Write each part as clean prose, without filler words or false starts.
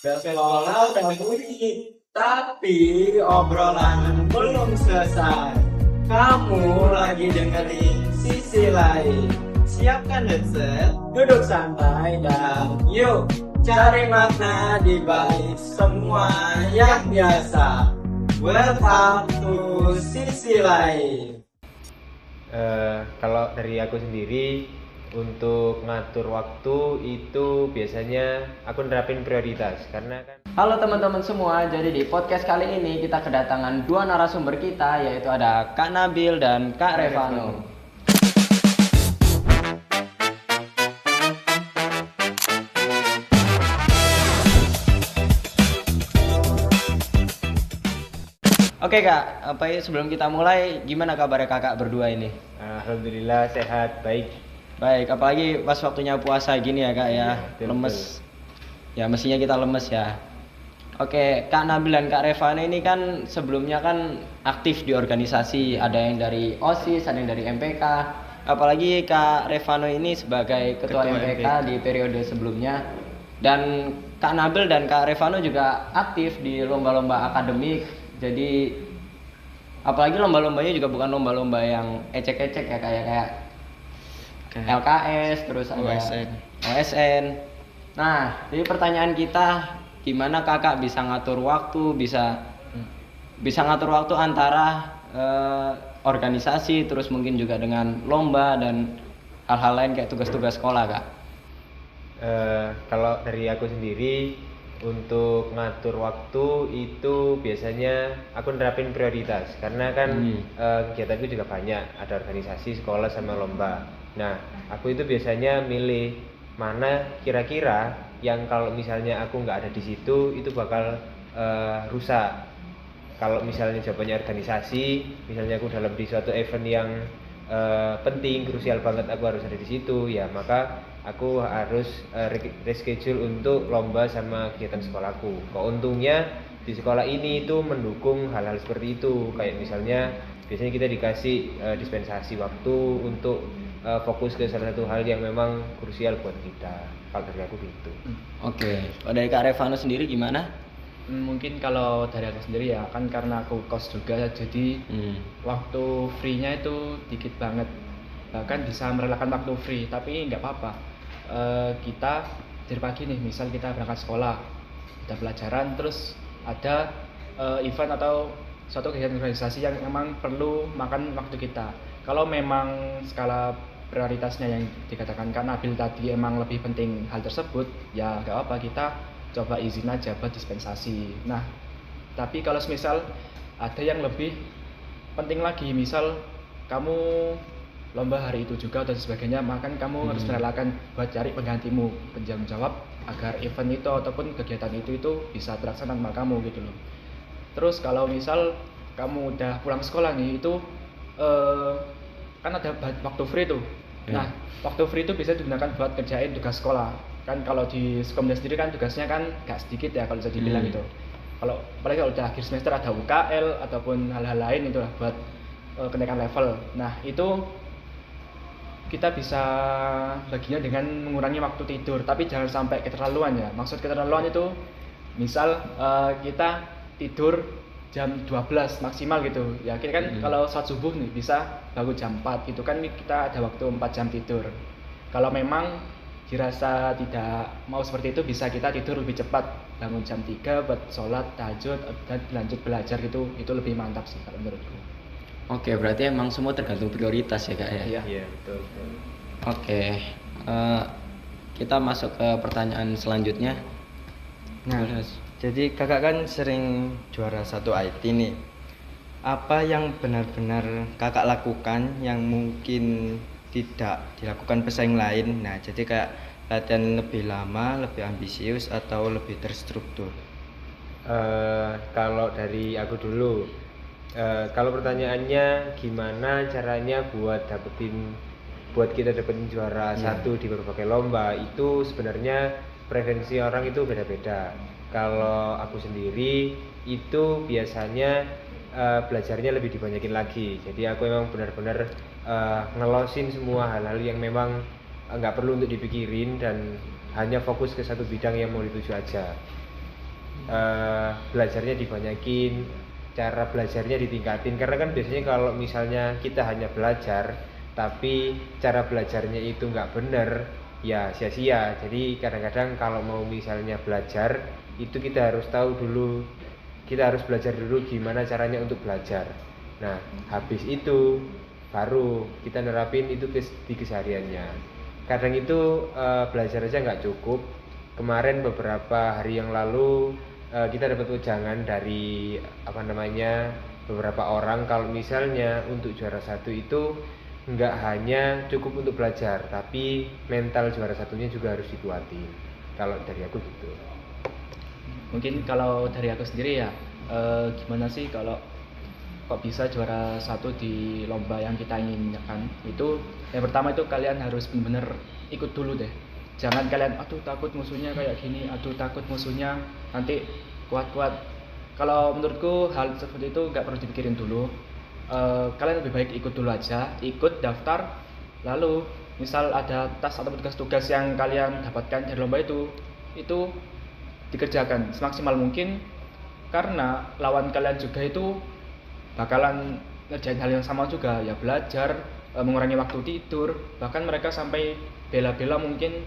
Bel sekolah udah bunyi, tapi obrolan belum selesai. Kamu lagi dengerin sisi lain. Siapkan headset, duduk santai dan yuk cari makna di balik semua yang biasa. Welcome to sisi lain. Kalau dari aku sendiri untuk ngatur waktu itu biasanya aku nerapin prioritas karena kan. Halo teman-teman semua, jadi di podcast kali ini kita kedatangan dua narasumber kita, yaitu ada Kak Nabil dan Kak Revano. Oke Kak, sebelum kita mulai, gimana kabarnya kakak berdua ini? Alhamdulillah sehat, baik. Baik, apalagi pas waktunya puasa gini ya Kak ya, Betul, lemes. Ya mestinya kita lemes ya. Oke, Kak Nabil dan Kak Revana ini kan sebelumnya kan aktif di organisasi, ada yang dari OSIS, ada yang dari MPK. Apalagi Kak Revano ini sebagai ketua MPK di periode sebelumnya. Dan Kak Nabil dan Kak Revano juga aktif di lomba-lomba akademik. Jadi apalagi lomba-lombanya juga bukan lomba-lomba yang ecek-ecek ya kayak LKS, terus ada OSN. Nah, jadi pertanyaan kita, gimana kakak bisa ngatur waktu, bisa ngatur waktu antara organisasi, terus mungkin juga dengan lomba dan hal-hal lain kayak tugas-tugas sekolah kak? Kalau dari aku sendiri untuk ngatur waktu itu biasanya aku nerapin prioritas karena kan kegiatanku juga banyak, ada organisasi, sekolah sama lomba. Nah, aku itu biasanya milih mana kira-kira yang kalau misalnya aku nggak ada di situ itu bakal rusak. Kalau misalnya jawabannya organisasi, misalnya aku dalam di suatu event yang penting, krusial banget aku harus ada di situ, ya maka aku harus reschedule untuk lomba sama kegiatan sekolahku. Keuntungnya di sekolah ini itu mendukung hal-hal seperti itu, kayak misalnya biasanya kita dikasih dispensasi waktu untuk fokus ke salah satu hal yang memang krusial buat kita. Kalau dari aku gitu. Oke, kalau dari Kak Revano sendiri gimana? Mungkin kalau dari aku sendiri ya kan karena aku kos juga, jadi waktu free-nya itu dikit banget, bahkan bisa merelakan waktu free. Tapi nggak apa-apa, kita dari pagi nih, misal kita berangkat sekolah, ada pelajaran, terus ada event atau suatu kegiatan organisasi yang memang perlu makan waktu kita. Kalau memang skala prioritasnya yang dikatakan Kak Nabil tadi emang lebih penting hal tersebut, ya nggak apa-apa, kita coba izin aja buat dispensasi. Nah, tapi kalau misal ada yang lebih penting lagi, misal kamu lomba hari itu juga dan sebagainya, maka kamu harus merelakan buat cari penggantimu, penjawab jawab agar event itu ataupun kegiatan itu bisa terlaksana sama kamu gitu loh. Terus kalau misal kamu udah pulang sekolah nih, itu kan ada waktu free tuh. Nah, waktu free itu bisa digunakan buat kerjain tugas sekolah. Kan kalau di sekolah sendiri kan tugasnya kan gak sedikit ya kalau bisa dibilang gitu. Kalau apalagi kalau udah akhir semester ada UKL ataupun hal-hal lain itulah buat kenaikan level. Nah, itu kita bisa baginya dengan mengurangi waktu tidur, tapi jangan sampai keterlaluan ya. Maksud keterlaluan itu misal kita tidur jam 12 maksimal gitu. Ya kita kan kalau sholat subuh nih bisa bangun jam 4 gitu kan, kita ada waktu 4 jam tidur. Kalau memang dirasa tidak mau seperti itu, bisa kita tidur lebih cepat, bangun jam 3 buat sholat tahajud dan lanjut belajar gitu. Itu lebih mantap sih kalau menurutku. Oke, berarti emang semua tergantung prioritas ya kak ya? Iya, betul. Oke, kita masuk ke pertanyaan selanjutnya. Nah, jadi kakak kan sering juara satu IT nih. Apa yang benar-benar kakak lakukan yang mungkin tidak dilakukan pesaing lain? Nah, jadi kayak latihan lebih lama, lebih ambisius atau lebih terstruktur? Kalau dari aku dulu, kalau pertanyaannya gimana caranya buat kita dapetin juara satu di berbagai lomba, itu sebenarnya preferensi orang itu beda-beda. Kalau aku sendiri itu biasanya belajarnya lebih dibanyakin lagi. Jadi aku memang benar-benar ngelosin semua hal-hal yang memang nggak perlu untuk dipikirin dan hanya fokus ke satu bidang yang mau dituju aja. belajarnya dibanyakin, cara belajarnya ditingkatin. Karena kan biasanya kalau misalnya kita hanya belajar tapi cara belajarnya itu nggak bener, ya sia-sia. Jadi kadang-kadang kalau mau misalnya belajar itu kita harus tahu dulu, kita harus belajar dulu gimana caranya untuk belajar. Nah habis itu baru kita nerapin itu di kesehariannya. Kadang itu belajar aja nggak cukup. Kemarin beberapa hari yang lalu kita dapat ujangan dari beberapa orang kalau misalnya untuk juara 1 itu nggak hanya cukup untuk belajar, tapi mental juara satunya juga harus dikuatin. Kalau dari aku gitu. Mungkin kalau dari aku sendiri ya, gimana sih kalau kok bisa juara 1 di lomba yang kita inginkan? Itu yang pertama itu kalian harus benar-benar ikut dulu deh. Jangan kalian aduh takut musuhnya kayak gini, aduh takut musuhnya nanti kuat-kuat. Kalau menurutku hal seperti itu nggak perlu dipikirin dulu. Kalian lebih baik ikut dulu aja, ikut daftar, lalu misal ada tas atau tugas-tugas yang kalian dapatkan dari lomba itu dikerjakan semaksimal mungkin, karena lawan kalian juga itu bakalan ngerjain hal yang sama juga, ya belajar, mengurangi waktu tidur, bahkan mereka sampai bela-bela mungkin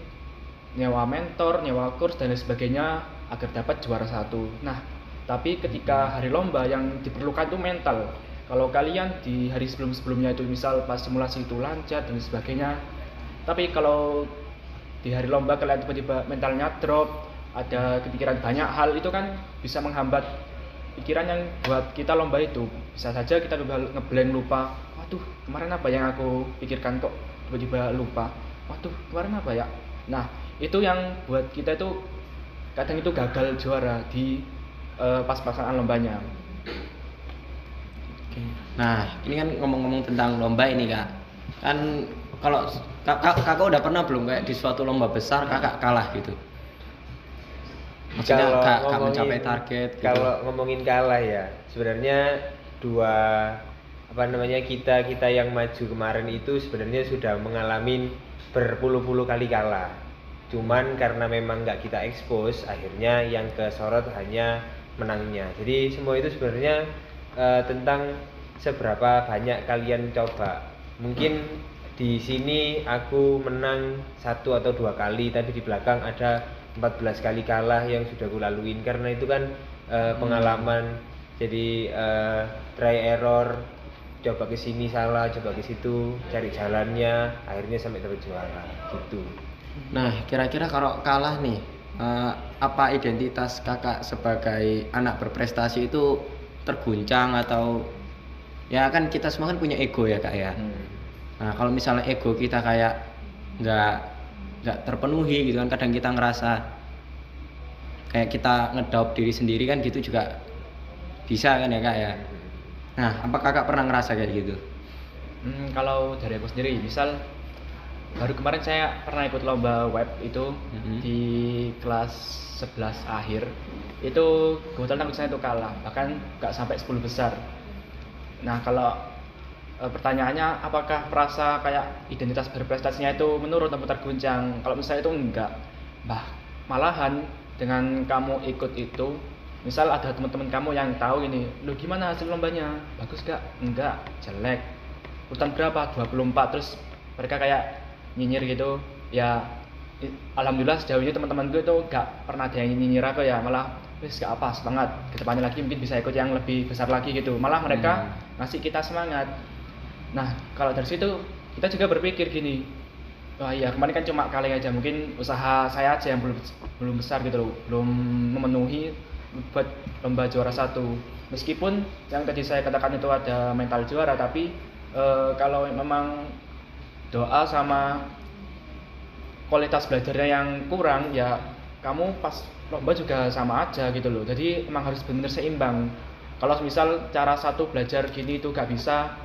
nyewa mentor, nyewa kurs dan lain sebagainya agar dapat juara 1. Nah, tapi ketika hari lomba yang diperlukan itu mental. Kalau kalian di hari sebelum-sebelumnya itu misal pas simulasi itu lancar dan sebagainya, tapi kalau di hari lomba kalian tiba-tiba mentalnya drop, ada kepikiran banyak hal, itu kan bisa menghambat pikiran yang buat kita lomba itu. Bisa saja kita ngeblank, lupa, waduh kemarin apa yang aku pikirkan kok tiba-tiba lupa, waduh kemarin apa ya. Nah itu yang buat kita itu kadang itu gagal juara di pas pelaksanaan lombanya. Nah, ini kan ngomong-ngomong tentang lomba ini Kak. Kan kalau kakak udah pernah belum kayak di suatu lomba besar kakak kalah gitu? Maksudnya gak mencapai target gitu. Kalau ngomongin kalah ya, sebenarnya kita yang maju kemarin itu sebenarnya sudah mengalami berpuluh-puluh kali kalah. Cuman karena memang nggak kita expose, akhirnya yang kesorot hanya menangnya. Jadi semua itu sebenarnya tentang seberapa banyak kalian coba. Mungkin di sini aku menang 1 atau 2 kali, tapi di belakang ada 14 kali kalah yang sudah aku laluin. Karena itu kan pengalaman. Jadi try error, coba ke sini salah, coba ke situ, cari jalannya, akhirnya sampai dapat juara gitu. Nah, kira-kira kalau kalah nih, apa identitas kakak sebagai anak berprestasi itu terguncang atau ya kan kita semua kan punya ego ya Kak ya. Nah, kalau misalnya ego kita kayak nggak terpenuhi gitu kan, kadang kita ngerasa kayak kita ngedoubt diri sendiri kan, gitu juga bisa kan ya Kak ya. Nah, apa kakak pernah ngerasa kayak gitu? Kalau dari aku sendiri, misal baru kemarin saya pernah ikut lomba web itu di kelas 11 akhir. Itu kebetulan saya itu kalah, bahkan nggak sampai 10 besar. Nah, kalau pertanyaannya apakah merasa kayak identitas berprestasinya itu menurun atau terguncang? Kalau misalnya itu enggak, malahan dengan kamu ikut itu, misal ada teman-teman kamu yang tahu ini, lu gimana hasil lombanya? Bagus gak? Enggak, jelek. Urutan berapa? 24. Terus mereka kayak nyinyir gitu. Ya alhamdulillah sejauh ini teman-teman gue itu gak pernah ada yang nyinyir aku ya, malah wis gak apa, semangat, kedepannya lagi mungkin bisa ikut yang lebih besar lagi gitu. Malah mereka ngasih kita semangat. Nah, kalau dari situ kita juga berpikir gini, wah iya kemarin kan cuma kaleng aja, mungkin usaha saya aja yang belum besar gitu loh, belum memenuhi buat lomba juara 1. Meskipun yang tadi saya katakan itu ada mental juara, tapi kalau memang doa sama kualitas belajarnya yang kurang, ya kamu pas lomba juga sama aja gitu loh. Jadi emang harus benar-benar seimbang. Kalau misal cara satu belajar gini itu gak bisa,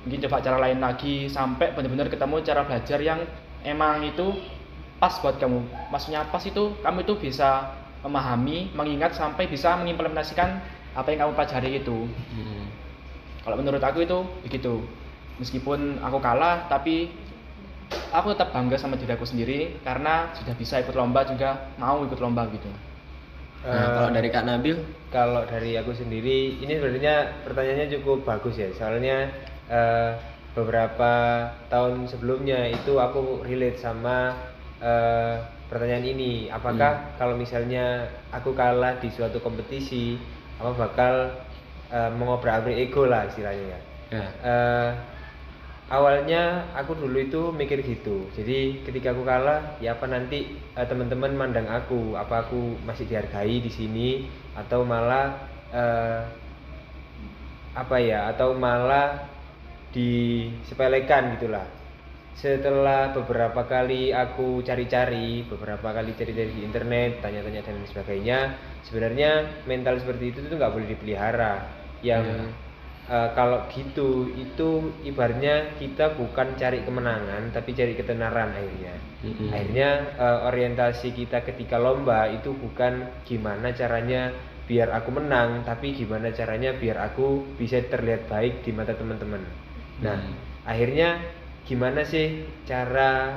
mungkin coba cara lain lagi sampai benar-benar ketemu cara belajar yang emang itu pas buat kamu. Maksudnya pas itu kamu itu bisa memahami, mengingat sampai bisa mengimplementasikan apa yang kamu pelajari itu. Kalau menurut aku itu begitu. Meskipun aku kalah, tapi aku tetap bangga sama diri aku sendiri karena sudah bisa ikut lomba, juga mau ikut lomba gitu. Nah, kalau dari Kak Nabil, Kalau dari aku sendiri, ini sebenarnya pertanyaannya cukup bagus ya. Soalnya beberapa tahun sebelumnya itu aku relate sama pertanyaan ini. Apakah kalau misalnya aku kalah di suatu kompetisi, apa bakal mengobrak-abrik ego lah istilahnya ya. ya. Awalnya aku dulu itu mikir gitu. Jadi ketika aku kalah, ya apa nanti teman-teman mandang aku, apa aku masih dihargai di sini atau malah atau malah disepelekan gitulah. Setelah beberapa kali aku cari-cari di internet, tanya-tanya dan lain sebagainya, sebenarnya mental seperti itu tuh nggak boleh dipelihara. Yang kalau gitu itu ibaratnya kita bukan cari kemenangan tapi cari ketenaran akhirnya. Akhirnya orientasi kita ketika lomba itu bukan gimana caranya biar aku menang, tapi gimana caranya biar aku bisa terlihat baik di mata teman-teman. Nah, akhirnya gimana sih cara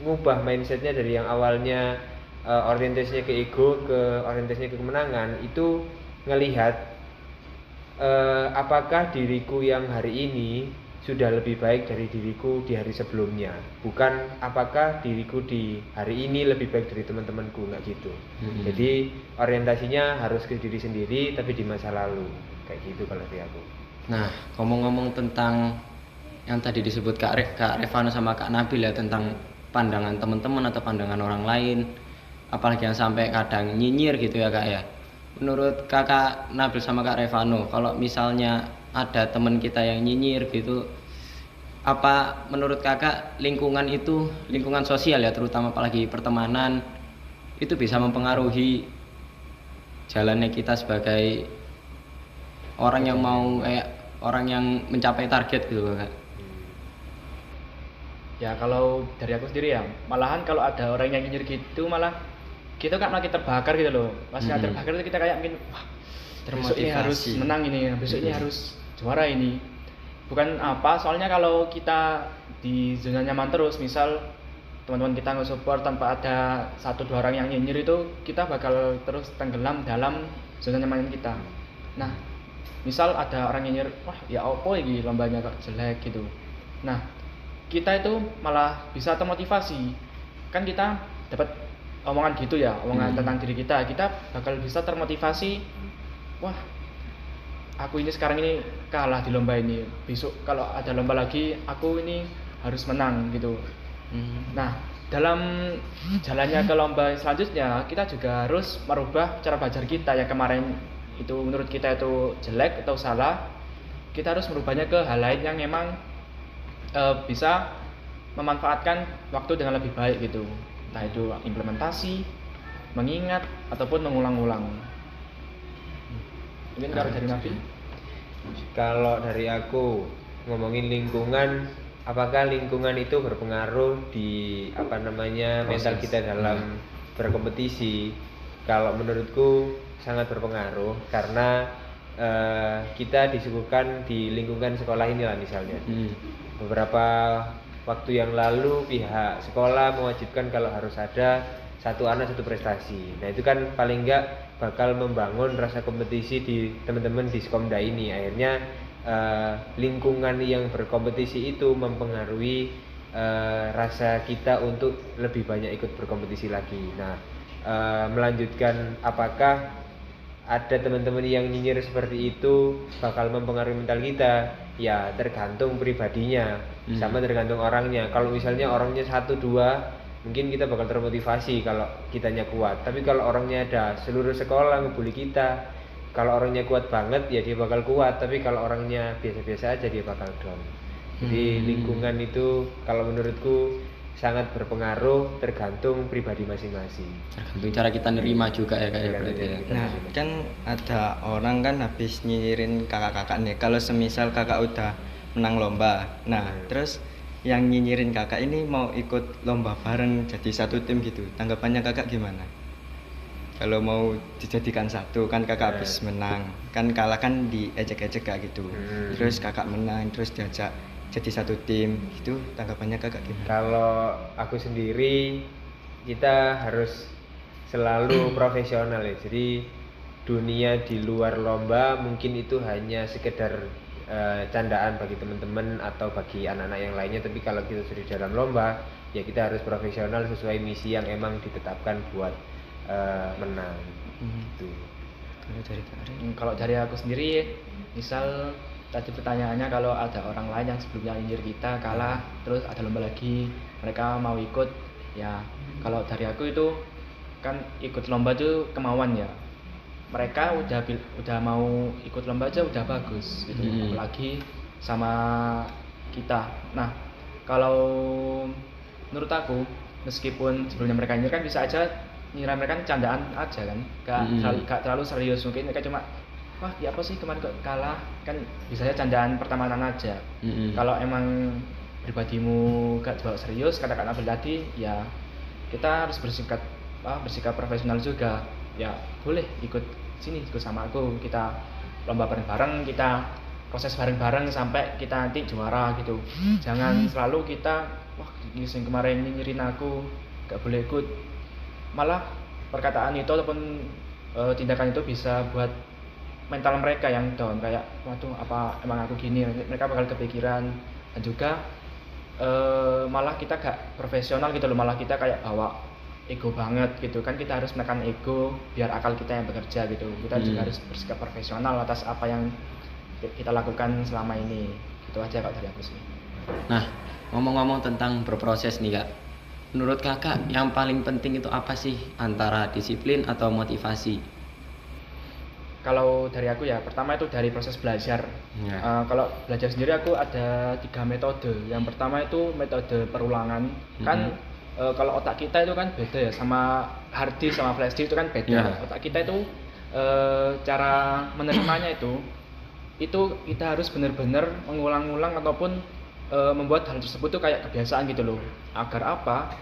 ngubah mindsetnya dari yang awalnya orientasinya ke ego ke orientasinya ke kemenangan, itu ngelihat apakah diriku yang hari ini sudah lebih baik dari diriku di hari sebelumnya, bukan apakah diriku di hari ini lebih baik dari teman-temanku, nggak gitu. Jadi orientasinya harus ke diri sendiri tapi di masa lalu, kayak gitu kalau dari aku. Nah, ngomong-ngomong tentang yang tadi disebut Kak Revano sama Kak Nabil ya, tentang pandangan teman-teman atau pandangan orang lain, apalagi yang sampai kadang nyinyir gitu ya Kak ya. Menurut Kakak Nabil sama Kak Revano, kalau misalnya ada teman kita yang nyinyir gitu, apa menurut Kakak lingkungan itu, lingkungan sosial ya terutama apalagi pertemanan, itu bisa mempengaruhi jalannya kita sebagai orang yang mau orang yang mencapai target gitu Kak? Ya kalau dari aku sendiri ya, malahan kalau ada orang yang nyinyir gitu malah kita kan makin terbakar gitu loh. Pas terbakar itu kita kayak mungkin wah, besok ini harus menang ini, besok ini harus juara ini. Bukan apa, soalnya kalau kita di zona nyaman terus, misal teman-teman kita nge-support tanpa ada 1-2 orang yang nyinyir, itu kita bakal terus tenggelam dalam zona nyaman kita. Nah, misal ada orang nyinyir, wah ya opo ini lombanya kok jelek gitu. Nah, kita itu malah bisa termotivasi. Kan kita dapat omongan gitu ya, omongan tentang diri kita bakal bisa termotivasi. Wah, aku ini sekarang ini kalah di lomba ini, besok kalau ada lomba lagi aku ini harus menang gitu. Nah, dalam jalannya ke lomba selanjutnya kita juga harus merubah cara belajar kita yang kemarin itu menurut kita itu jelek atau salah. Kita harus merubahnya ke hal lain yang memang bisa memanfaatkan waktu dengan lebih baik gitu. Entah itu implementasi, mengingat, ataupun mengulang-ulang. Mungkin kalau dari Nabil? Kalau dari aku ngomongin lingkungan, apakah lingkungan itu berpengaruh di mental kita dalam berkompetisi? Kalau menurutku sangat berpengaruh, karena kita disuguhkan di lingkungan sekolah inilah misalnya. Beberapa waktu yang lalu pihak sekolah mewajibkan kalau harus ada 1 anak 1 prestasi. Nah itu kan paling enggak bakal membangun rasa kompetisi di teman-teman di Sekomda ini. Akhirnya lingkungan yang berkompetisi itu mempengaruhi rasa kita untuk lebih banyak ikut berkompetisi lagi. Nah melanjutkan, apakah ada teman-teman yang nyinyir seperti itu bakal mempengaruhi mental kita? Ya tergantung pribadinya, sama tergantung orangnya. Kalau misalnya orangnya 1-2, mungkin kita bakal termotivasi kalau kitanya kuat. Tapi kalau orangnya ada seluruh sekolah ngebully kita, kalau orangnya kuat banget ya dia bakal kuat. Tapi kalau orangnya biasa-biasa aja dia bakal down. Jadi lingkungan itu kalau menurutku sangat berpengaruh, tergantung pribadi masing-masing. Tergantung cara kita nerima juga ya kayak berarti ya. Nah, kan ada orang kan habis nyinyirin kakak-kakak nih. Kalau semisal kakak udah menang lomba, nah terus yang nyinyirin kakak ini mau ikut lomba bareng jadi satu tim gitu. Tanggapannya kakak gimana? Kalau mau dijadikan satu, kan kakak habis menang, kan kalah kan diejek-ejek kayak gitu. Terus kakak menang, terus diajak jadi satu tim, itu tanggapannya kakak gimana? Kalau aku sendiri, kita harus selalu profesional ya. Jadi dunia di luar lomba mungkin itu hanya sekedar candaan bagi teman-teman atau bagi anak-anak yang lainnya, tapi kalau kita sudah di dalam lomba ya kita harus profesional sesuai misi yang emang ditetapkan buat menang. Gitu. Kalau dari aku sendiri, misal tadi pertanyaannya kalau ada orang lain yang sebelumnya nyindir kita kalah, terus ada lomba lagi, mereka mau ikut, ya kalau dari aku itu kan ikut lomba itu kemauan ya. Mereka udah mau ikut lomba aja udah bagus gitu, apalagi sama kita. Nah, kalau menurut aku meskipun sebelumnya mereka nyindir kan bisa aja ngira mereka candaan aja kan, gak terlalu serius, mungkin mereka cuma wah ya apa sih kemarin kok kalah, kan bisa aja candaan pertemanan aja. Kalau emang pribadimu gak terlalu serius kata-kata tadi, ya kita harus bersikap profesional juga. Ya boleh ikut sini, ikut sama aku, kita lomba bareng-bareng, kita proses bareng-bareng sampai kita nanti juara gitu. Jangan selalu kita wah ini yang kemarin nyinyirin aku gak boleh ikut. Malah perkataan itu ataupun tindakan itu bisa buat mental mereka yang down, kayak waduh apa emang aku gini, mereka bakal kepikiran. Dan juga malah kita gak profesional gitu loh, malah kita kayak bawa ego banget gitu kan. Kita harus menekan ego biar akal kita yang bekerja gitu. Kita juga harus bersikap profesional atas apa yang kita lakukan selama ini. Gitu aja kak dari aku sih. Nah, ngomong-ngomong tentang berproses nih kak, menurut kakak yang paling penting itu apa sih, antara disiplin atau motivasi? Kalau dari aku ya, pertama itu dari proses belajar. Kalau belajar sendiri aku ada 3 metode. Yang pertama itu metode perulangan. Kan kalau otak kita itu kan beda ya, sama hard disk sama flash disk itu kan beda. Otak kita itu cara menerimanya itu kita harus benar-benar mengulang-ulang ataupun membuat hal tersebut tuh kayak kebiasaan gitu loh. Agar apa?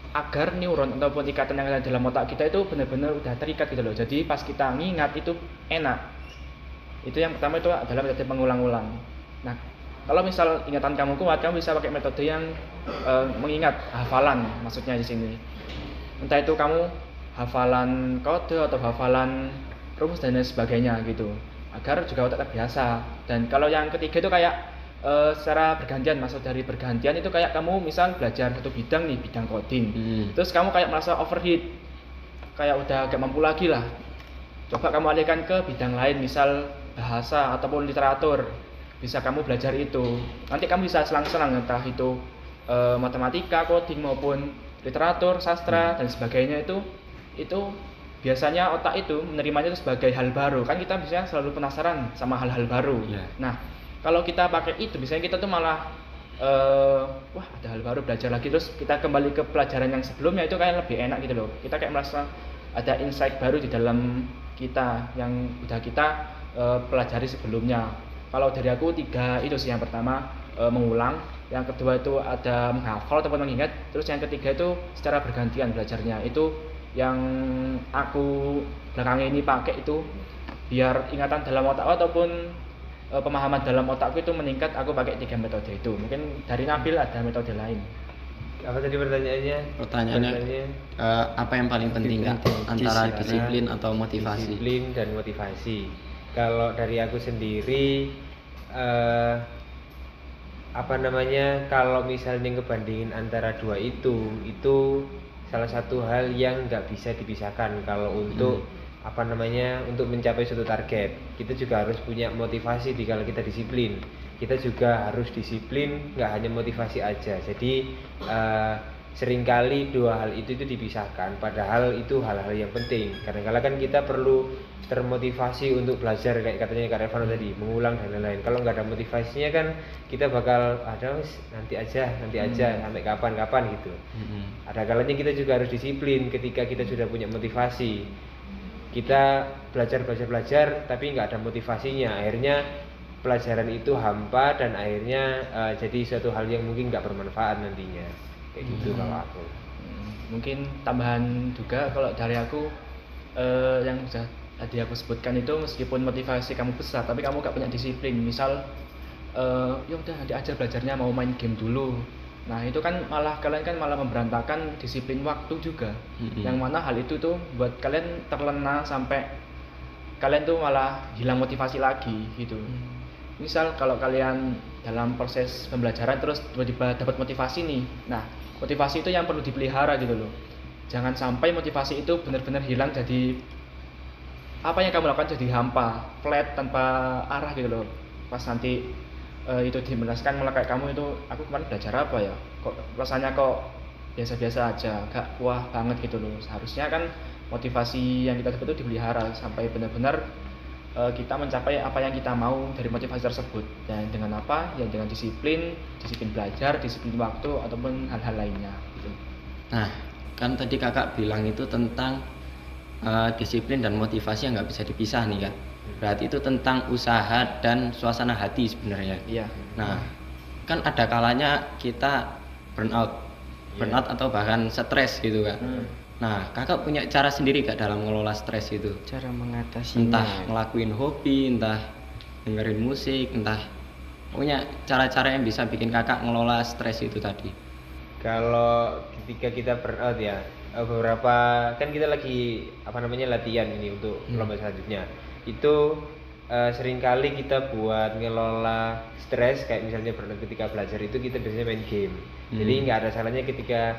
Agar neuron ataupun ikatan yang ada dalam otak kita itu benar-benar udah terikat gitu loh. Jadi pas kita ngingat itu enak. Itu yang pertama itu adalah metode mengulang-ulang. Nah, kalau misal ingatan kamu kuat, kamu bisa pakai metode yang mengingat, hafalan maksudnya di sini. Entah itu kamu hafalan kode atau hafalan rumus dan lain sebagainya gitu. Agar juga otak terbiasa. Dan kalau yang ketiga itu kayak secara bergantian, maksud dari bergantian itu kayak kamu misal belajar satu bidang nih, bidang coding, terus kamu kayak merasa overheat, kayak udah gak mampu lagi lah, coba kamu alihkan ke bidang lain, misal bahasa ataupun literatur, bisa kamu belajar itu, nanti kamu bisa selang-selang entah itu matematika, coding maupun literatur, sastra dan sebagainya. Itu biasanya otak itu menerimanya itu sebagai hal baru, kan kita biasanya selalu penasaran sama hal-hal baru. Nah, kalau kita pakai itu, biasanya kita tuh malah wah ada hal baru, belajar lagi, terus kita kembali ke pelajaran yang sebelumnya, itu kayak lebih enak gitu loh. Kita kayak merasa ada insight baru di dalam kita yang udah kita pelajari sebelumnya. Kalau dari aku 3 itu sih. Yang pertama mengulang, yang kedua itu ada menghafal ataupun mengingat, terus yang ketiga itu secara bergantian belajarnya. Itu yang aku belakangan ini pakai itu biar ingatan dalam otak ataupun pemahaman dalam otakku itu meningkat. Aku pakai 3 metode itu. Mungkin dari Nabil ada metode lain. Apa tadi pertanyaannya? Pertanyaannya apa yang paling penting kak, antara disiplin atau motivasi? Disiplin dan motivasi. Kalau dari aku sendiri kalau misalnya ngebandingin antara 2 itu salah satu hal yang nggak bisa dipisahkan. Kalau untuk untuk mencapai suatu target, kita juga harus punya motivasi. Kalau kita disiplin, kita juga harus disiplin, nggak hanya motivasi aja. Jadi seringkali 2 hal itu dipisahkan, padahal itu hal-hal yang penting. Kadang-kadang kan kita perlu termotivasi untuk belajar, kayak katanya Kak Revano tadi, mengulang dan lain-lain. Kalau nggak ada motivasinya kan kita bakal nanti aja sampai kapan gitu. Ada kalanya kita juga harus disiplin. Ketika kita sudah punya motivasi, kita belajar tapi nggak ada motivasinya, akhirnya pelajaran itu hampa dan akhirnya jadi suatu hal yang mungkin nggak bermanfaat nantinya, kayak gitu. Kalau aku mungkin tambahan juga kalau dari aku, yang sudah tadi aku sebutkan itu, meskipun motivasi kamu besar tapi kamu nggak punya disiplin, misal ya udah nanti aja belajarnya, mau main game dulu, Nah itu kan malah kalian kan malah memberantakan disiplin waktu juga, yang mana hal itu tuh buat kalian terlena sampai kalian tuh malah hilang motivasi lagi gitu. Misal kalau kalian dalam proses pembelajaran terus tiba-tiba dapat motivasi nih, nah motivasi itu yang perlu dipelihara gitu loh. Jangan sampai motivasi itu benar-benar hilang, jadi apa yang kamu lakukan jadi hampa, flat, tanpa arah gitu loh. Pas nanti itu dimenaskan malah kayak kamu itu, aku kemarin belajar apa ya, kok rasanya kok biasa-biasa aja, gak wah banget gitu loh. Seharusnya kan motivasi yang kita dapat itu dipelihara sampai benar-benar kita mencapai apa yang kita mau dari motivasi tersebut. Dan dengan apa? Ya dengan disiplin belajar, disiplin waktu, ataupun hal-hal lainnya gitu. Nah, kan tadi kakak bilang itu tentang disiplin dan motivasi yang nggak bisa dipisah nih kan. Berarti itu tentang usaha dan suasana hati sebenarnya. Iya. Nah, kan ada kalanya kita burnout atau bahkan stres gitu kan. Nah, kakak punya cara sendiri gak dalam mengelola stres itu? Cara mengatasinya. Entah ngelakuin hobi, entah dengerin musik, entah punya cara-cara yang bisa bikin kakak ngelola stres itu tadi. Kalau ketika kita burnout ya, beberapa kan kita lagi latihan ini untuk lomba selanjutnya. Itu seringkali kita buat ngelola stres kayak misalnya ketika belajar itu kita biasanya main game. Jadi nggak ada salahnya ketika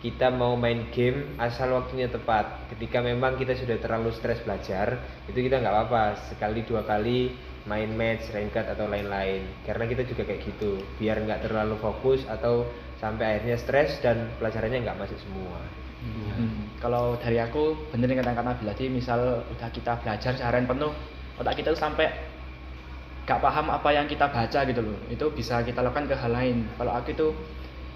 kita mau main game asal waktunya tepat. Ketika memang kita sudah terlalu stres belajar, itu kita nggak apa-apa sekali 2 kali main match, ranked atau lain-lain. Karena kita juga kayak gitu, biar nggak terlalu fokus atau sampai akhirnya stres dan pelajarannya nggak masuk semua. Kalau dari aku bener dengan kata Nabil tadi, misal udah kita belajar seharian penuh, otak kita tuh sampai gak paham apa yang kita baca gitu loh. Itu bisa kita lakukan ke hal lain. Kalau aku itu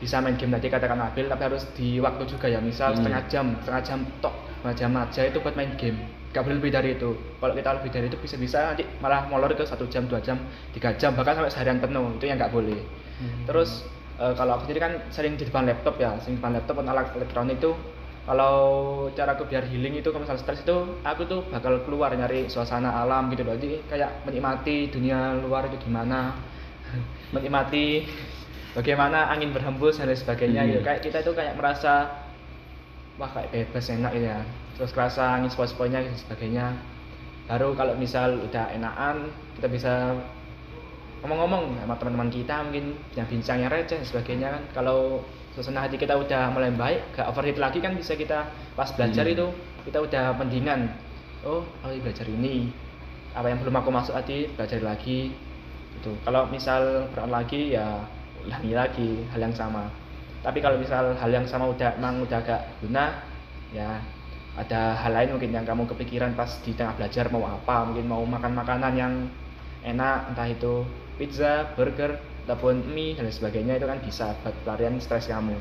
bisa main game tadi katakan Nabil, tapi harus di waktu juga ya. Misal setengah jam tok, setengah jam aja itu buat main game. Gak boleh lebih dari itu. Kalau kita lebih dari itu bisa-bisa nanti malah molor ke 1 jam, 2 jam, 3 jam, bahkan sampai seharian penuh. Itu yang gak boleh. Terus kalau aku sendiri kan sering di depan laptop ya, sering di depan laptop atau alat elektronik itu. Kalau cara aku biar healing itu, kalau misalnya stres itu, aku tuh bakal keluar nyari suasana alam gitu loh. Jadi kayak menikmati dunia luar itu gimana, menikmati bagaimana angin berhembus dan lain sebagainya gitu. Kayak kita itu kayak merasa wah kayak bebas enak gitu ya. Terus kerasa angin sepoi-sepoinya dan sebagainya. Baru kalau misal udah enakan, kita bisa ngomong-ngomong sama teman-teman kita, mungkin yang bincang yang receh dan sebagainya kan. Kalau suasana hati kita udah mulai baik, gak overheat lagi kan, bisa kita pas belajar itu kita udah mendingan. Oh, aku belajar ini, apa yang belum aku masuk tadi belajar lagi gitu. Kalau misal berat lagi ya ulangi lagi hal yang sama. Tapi kalau misal hal yang sama udah gak guna, ya ada hal lain mungkin yang kamu kepikiran pas di tengah belajar mau apa, mungkin mau makan makanan yang enak, entah itu pizza, burger, ataupun mie dan sebagainya, itu kan bisa buat pelarian stres kamu.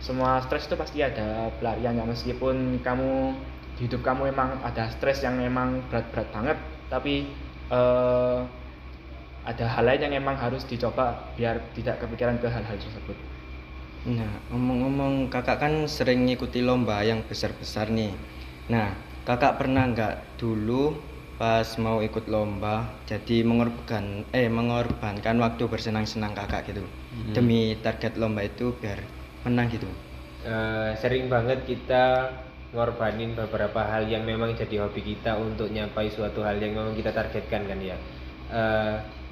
Semua stres itu pasti ada pelariannya, meskipun kamu di hidup kamu memang ada stres yang memang berat-berat banget, tapi ada hal lain yang memang harus dicoba biar tidak kepikiran ke hal-hal tersebut. Nah, ngomong-ngomong, kakak kan sering ngikuti lomba yang besar-besar nih. Nah, kakak pernah nggak dulu pas mau ikut lomba jadi mengorbankan waktu bersenang-senang kakak gitu demi target lomba itu biar menang gitu? Sering banget kita ngorbanin beberapa hal yang memang jadi hobi kita untuk nyampai suatu hal yang memang kita targetkan kan ya.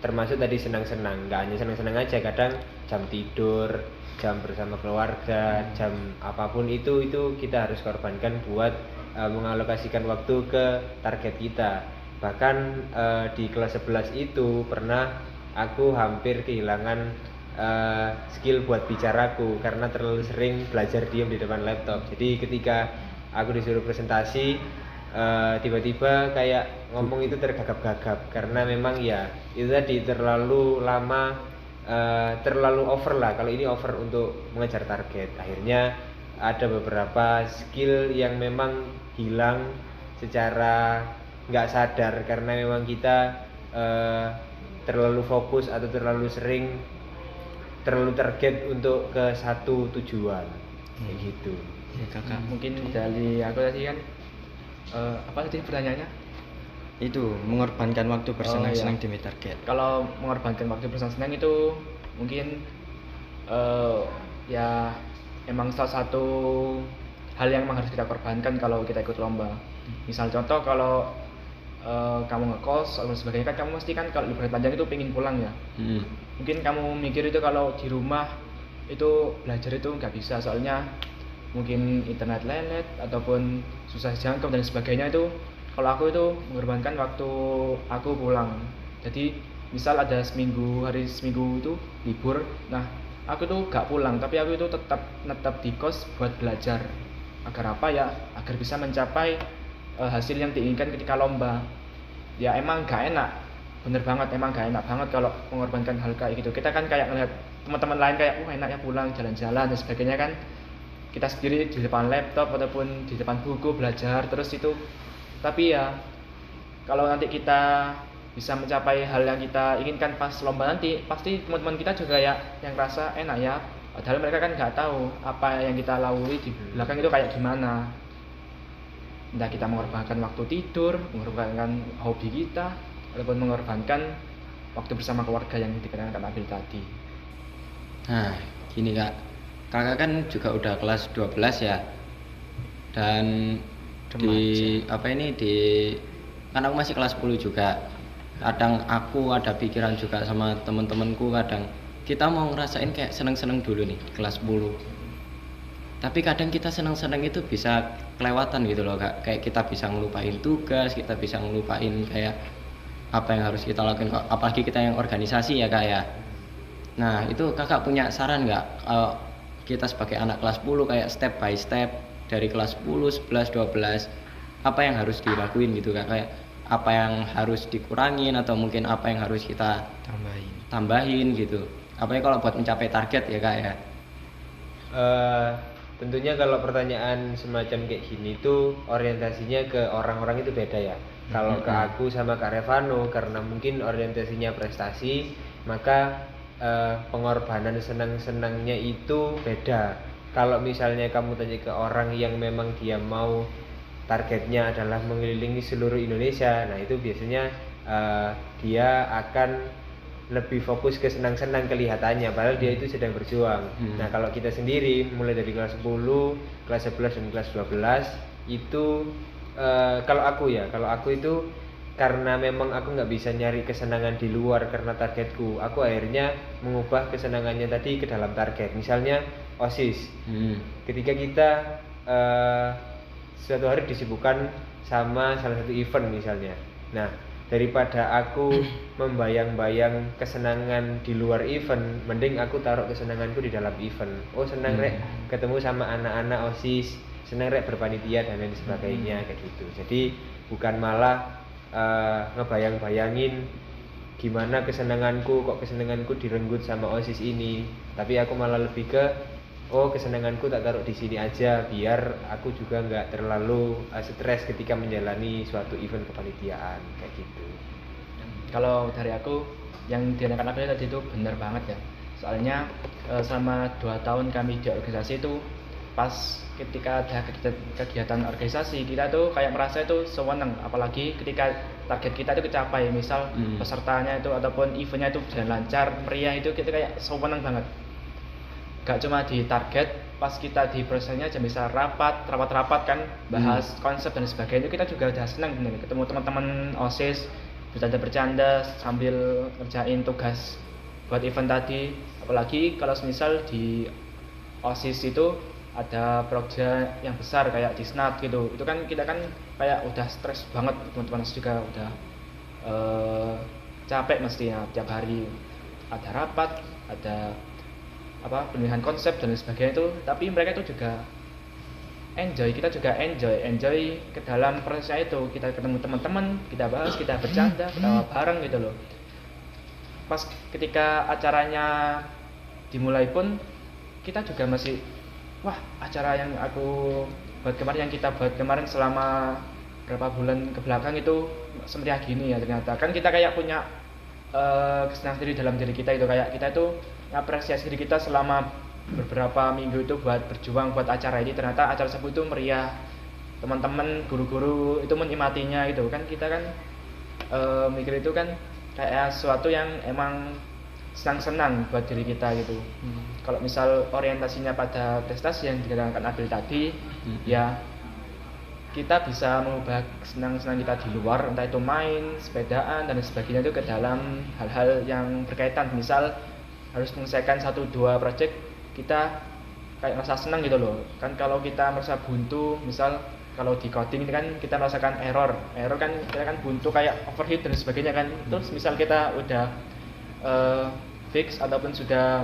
Termasuk tadi senang-senang, nggak hanya senang-senang aja, kadang jam tidur, jam bersama keluarga, jam apapun itu kita harus korbankan buat mengalokasikan waktu ke target kita. Bahkan di kelas 11 itu pernah aku hampir kehilangan skill buat bicaraku karena terlalu sering belajar diam di depan laptop. Jadi ketika aku disuruh presentasi, tiba-tiba kayak ngomong itu tergagap-gagap karena memang ya itu tadi terlalu lama, terlalu over lah. Kalau ini over untuk mengejar target, akhirnya ada beberapa skill yang memang hilang secara nggak sadar karena memang kita terlalu fokus atau terlalu target untuk ke satu tujuan kayak gitu. Ya, kakak. Mungkin dari aku tadi kan apa tadi pertanyaannya? Itu mengorbankan waktu bersenang-senang demi target. Kalau mengorbankan waktu bersenang-senang itu mungkin ya emang salah satu hal yang emang harus kita korbankan kalau kita ikut lomba. Misal contoh kalau kamu ngekos atau sebagainya kan kamu mesti kan kalau libur panjang itu pengen pulang ya. Mungkin kamu mikir itu kalau di rumah itu belajar itu nggak bisa, soalnya mungkin internet lelet ataupun susah jangkau dan sebagainya. Itu kalau aku itu mengorbankan waktu aku pulang. Jadi misal ada hari seminggu itu libur, nah aku tuh gak pulang tapi aku itu tetap di kos buat belajar. Agar apa ya? Agar bisa mencapai hasil yang diinginkan ketika lomba. Ya emang gak enak, bener banget, emang gak enak banget kalau mengorbankan hal kayak gitu. Kita kan kayak ngeliat teman-teman lain kayak enak ya pulang jalan-jalan dan sebagainya kan. Kita sendiri di depan laptop ataupun di depan buku belajar terus itu. Tapi ya kalau nanti kita bisa mencapai hal yang kita inginkan pas lomba nanti, pasti teman-teman kita juga ya yang rasa enak ya. Padahal mereka kan nggak tahu apa yang kita lalui di belakang itu kayak gimana. Entah kita mengorbankan waktu tidur, mengorbankan hobi kita, ataupun mengorbankan waktu bersama keluarga yang dikatakan Kak Nabil tadi. Nah, gini Kak. Kakak kan juga udah kelas 12 ya. Dan kan aku masih kelas 10 juga. Kadang aku ada pikiran juga sama temen-temenku, kadang kita mau ngerasain kayak seneng-seneng dulu nih kelas 10. Tapi kadang kita seneng-seneng itu bisa kelewatan gitu loh Kak. Kayak kita bisa ngelupain tugas, kita bisa ngelupain kayak apa yang harus kita lakukan, apalagi kita yang organisasi ya Kak ya. Nah itu Kakak punya saran nggak kalau kita sebagai anak kelas 10 kayak step by step dari kelas 10, 11, 12 apa yang harus dilakuin gitu Kak, kayak apa yang harus dikurangin atau mungkin apa yang harus kita tambahin gitu, apalagi kalau buat mencapai target ya Kak ya. Tentunya kalau pertanyaan semacam kayak gini tuh orientasinya ke orang-orang itu beda ya. Kalau ke aku sama Kak Revano karena mungkin orientasinya prestasi, maka pengorbanan senang-senangnya itu beda. Kalau misalnya kamu tanya ke orang yang memang dia mau targetnya adalah mengelilingi seluruh Indonesia, nah itu biasanya dia akan lebih fokus ke senang-senang kelihatannya, padahal dia itu sedang berjuang. Nah kalau kita sendiri mulai dari kelas 10, kelas 11 dan kelas 12 itu kalau aku itu karena memang aku nggak bisa nyari kesenangan di luar karena targetku, aku akhirnya mengubah kesenangannya tadi ke dalam target. Misalnya OSIS, ketika kita suatu hari disibukkan sama salah satu event misalnya, nah daripada aku membayang-bayang kesenangan di luar event, mending aku taruh kesenanganku di dalam event. Oh senang rek ketemu sama anak-anak OSIS, senang rek berpanitia dan lain sebagainya kayak gitu. Jadi bukan malah ngebayang-bayangin gimana kesenanganku direnggut sama OSIS ini, tapi aku malah lebih ke kesenanganku tak taruh di sini aja biar aku juga nggak terlalu stres ketika menjalani suatu event kepanitiaan kayak gitu. Kalau dari aku yang dianakan aku tadi itu benar banget ya. Soalnya selama 2 tahun kami di organisasi itu, pas ketika ada kegiatan organisasi kita tuh kayak merasa itu seneng, apalagi ketika target kita itu kecapai, misal pesertanya itu ataupun eventnya itu berjalan lancar, meriah, itu kita kayak seneng banget. Gak cuma di target, pas kita di prosesnya aja bisa rapat kan, bahas konsep dan sebagainya, itu kita juga udah senang bener ketemu teman-teman OSIS, bercanda sambil ngerjain tugas buat event tadi. Apalagi kalau misal di OSIS itu ada proyek yang besar kayak di SNAT gitu, itu kan kita kan kayak udah stres banget, teman-teman juga udah capek mestinya tiap hari ada rapat, ada pemilihan konsep dan sebagainya itu, tapi mereka itu juga enjoy, kita juga enjoy ke dalam prosesnya itu. Kita ketemu teman-teman, kita bahas, kita bercanda, ketawa bareng gitu loh. Pas ketika acaranya dimulai pun kita juga masih acara yang kita buat kemarin selama berapa bulan ke belakang itu semeriah gini ya. Ternyata kan kita kayak punya kesenangan diri dalam diri kita itu, kayak kita itu apresiasi diri kita selama beberapa minggu itu buat berjuang buat acara ini. Ternyata acara tersebut itu meriah, teman-teman guru-guru itu menikmatinya gitu kan. Kita kan mikir itu kan kayak sesuatu yang emang senang-senang buat diri kita gitu. Kalau misal orientasinya pada prestasi yang dikatakan Nabil tadi, ya kita bisa mengubah senang-senang kita di luar, entah itu main, sepedaan dan sebagainya itu ke dalam hal-hal yang berkaitan. Misal harus menyelesaikan 1-2 project, kita kayak merasa senang gitu loh. Kan kalau kita merasa buntu, misal kalau di coding ini kan kita merasakan error kan kita kan buntu kayak overheat dan sebagainya kan. Terus misal kita udah fix ataupun sudah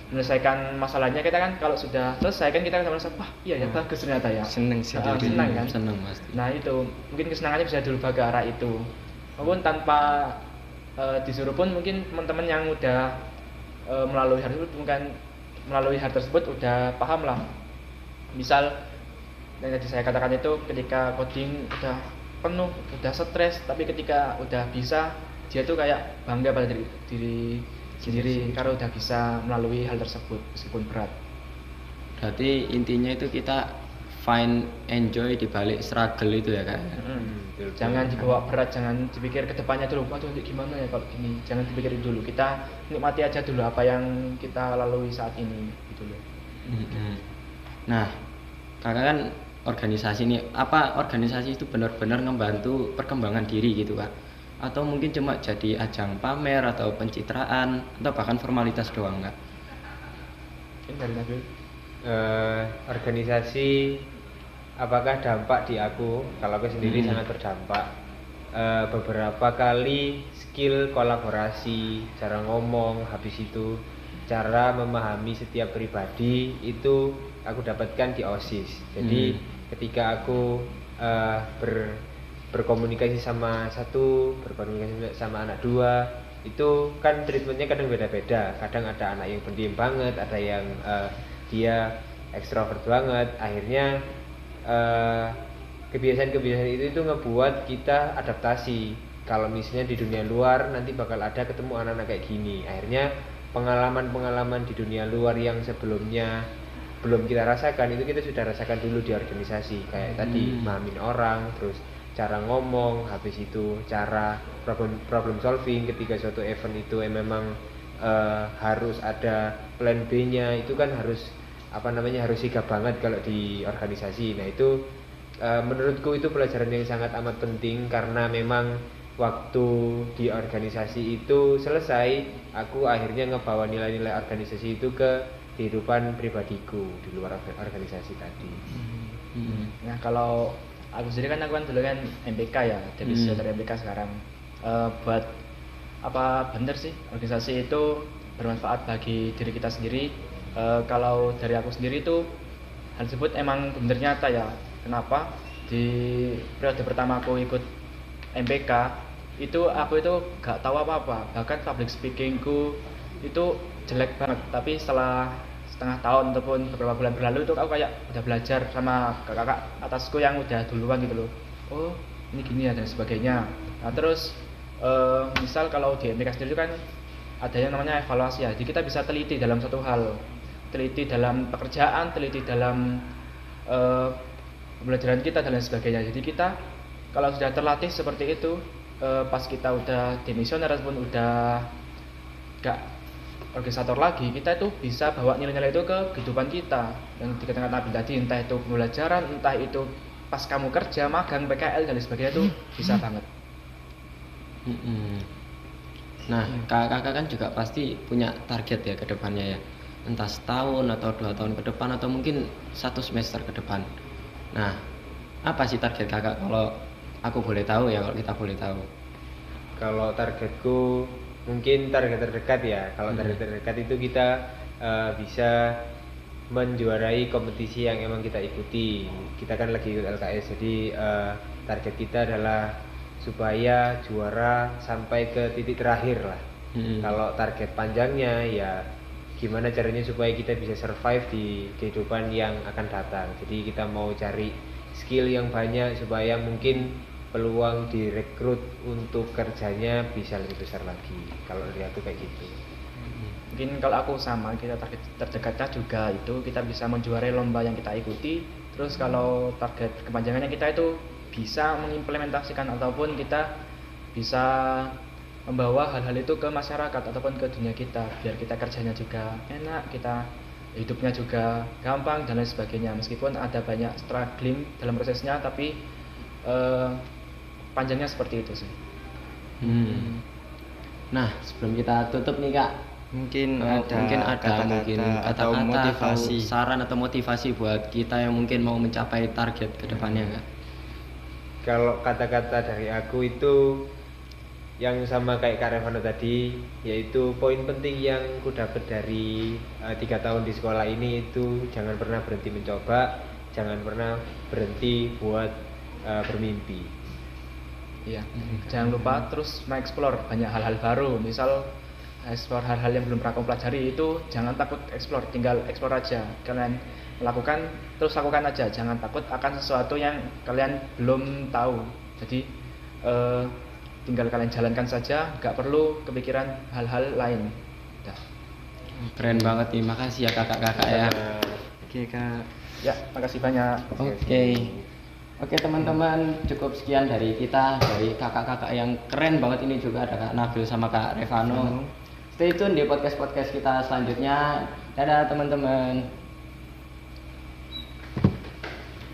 menyelesaikan masalahnya, kita kan kalau sudah selesai kan kita merasa wah iya ya bagus ternyata ya. Seneng sih. Senang kan? Seneng pasti. Nah itu mungkin kesenangannya bisa dirubah ke arah itu. Maupun tanpa disuruh pun mungkin teman-teman yang udah melalui hal tersebut udah paham lah. Misal yang tadi saya katakan itu ketika coding udah penuh, udah stres, tapi ketika udah bisa dia tuh kayak bangga pada diri sendiri karena udah bisa melalui hal tersebut meskipun berat. Berarti intinya itu kita find enjoy di balik struggle itu ya kan. Jangan dibawa berat, jangan dipikir ke depannya dulu, waduh gimana ya kalau gini. Jangan dipikirin dulu, kita nikmati aja dulu apa yang kita lalui saat ini gitu loh. Nah, kakak kan organisasi nih, apa organisasi itu benar-benar membantu perkembangan diri gitu kak? Atau mungkin cuma jadi ajang pamer atau pencitraan atau bahkan formalitas doang kak? Ini dari Nabil. Organisasi apakah dampak di aku? Kalau aku sendiri sangat berdampak. Beberapa kali skill kolaborasi, cara ngomong, habis itu cara memahami setiap pribadi itu aku dapatkan di OSIS. Jadi ketika aku berkomunikasi sama satu, berkomunikasi sama anak dua, itu kan treatmentnya kadang beda-beda. Kadang ada anak yang pendiam banget, ada yang dia ekstrovert banget. Akhirnya kebiasaan-kebiasaan itu ngebuat kita adaptasi. Kalau misalnya di dunia luar nanti bakal ada ketemu anak-anak kayak gini. Akhirnya pengalaman-pengalaman di dunia luar yang sebelumnya belum kita rasakan itu kita sudah rasakan dulu di organisasi. Kayak tadi mahamin orang, terus cara ngomong, habis itu cara problem solving ketika suatu event itu memang harus ada plan B-nya, itu kan harus harus sigap banget kalau di organisasi. Nah itu menurutku itu pelajaran yang sangat amat penting karena memang waktu di organisasi itu selesai, aku akhirnya ngebawa nilai-nilai organisasi itu ke kehidupan pribadiku di luar organisasi tadi. Nah kalau aku sendiri kan aku kan dulu kan MPK ya, jadi dari MPK sekarang. Buat apa bener sih organisasi itu bermanfaat bagi diri kita sendiri. Kalau dari aku sendiri itu hal tersebut emang bener nyata ya. Kenapa? Di periode pertama aku ikut MPK itu aku itu gak tahu apa-apa, bahkan public speakingku itu jelek banget. Tapi setelah setengah tahun ataupun beberapa bulan berlalu itu aku kayak udah belajar sama kakak atasku yang udah duluan gitu loh. Oh ini gini ya dan sebagainya. Nah terus misal kalau di MPK sendiri itu kan ada yang namanya evaluasi ya. Jadi kita bisa teliti dalam satu hal, teliti dalam pekerjaan, teliti dalam pembelajaran kita dan lain sebagainya. Jadi kita kalau sudah terlatih seperti itu, pas kita udah demisioner ataupun udah gak organisator lagi, kita itu bisa bawa nilai-nilai itu ke kehidupan kita. Yang dikatakan Nabil tadi, entah itu pembelajaran, entah itu pas kamu kerja, magang, PKL dan lain sebagainya itu bisa banget. Nah, kakak kan juga pasti punya target ya ke depannya ya. Entah setahun atau 2 tahun ke depan atau mungkin 1 semester ke depan. Nah, apa sih target kakak kalau aku boleh tahu ya, kalau kita boleh tahu? Kalau targetku mungkin target terdekat ya. Kalau target terdekat itu kita bisa menjuarai kompetisi yang emang kita ikuti. Kita kan lagi ikut LKS, jadi target kita adalah supaya juara sampai ke titik terakhir lah. Kalau target panjangnya ya gimana caranya supaya kita bisa survive di kehidupan yang akan datang. Jadi kita mau cari skill yang banyak supaya mungkin peluang direkrut untuk kerjanya bisa lebih besar lagi. Kalau dari aku kayak gitu. Mungkin kalau aku sama, kita target terdekatnya juga itu kita bisa menjuarai lomba yang kita ikuti. Terus kalau target kepanjangannya kita itu bisa mengimplementasikan ataupun kita bisa membawa hal-hal itu ke masyarakat ataupun ke dunia kita, biar kita kerjanya juga enak, kita hidupnya juga gampang dan lain sebagainya. Meskipun ada banyak struggling dalam prosesnya, tapi panjangnya seperti itu sih. Nah, sebelum kita tutup nih Kak, Mungkin mungkin ada kata-kata atau motivasi. atau saran atau motivasi buat kita yang mungkin mau mencapai target ke depannya Kak. Kalau kata-kata dari aku itu yang sama kayak Kak Revano tadi, yaitu poin penting yang ku dapat dari 3 tahun di sekolah ini itu jangan pernah berhenti mencoba, jangan pernah berhenti buat bermimpi. Iya. Jangan lupa terus mengeksplor banyak hal-hal baru. Misal eksplor hal-hal yang belum pernah kamu pelajari, itu jangan takut eksplor, tinggal eksplor aja. Kalian lakukan, terus lakukan aja, jangan takut akan sesuatu yang kalian belum tahu. Jadi tinggal kalian jalankan saja, nggak perlu kepikiran hal-hal lain. Udah. Keren banget nih, makasih ya kakak-kakak ya. Oke Kak. Ya, makasih banyak. Oke teman-teman, cukup sekian dari kita, dari kakak-kakak yang keren banget ini, juga ada Kak Nabil sama Kak Revano. Stay tune di podcast-podcast kita selanjutnya. Dadah teman-teman.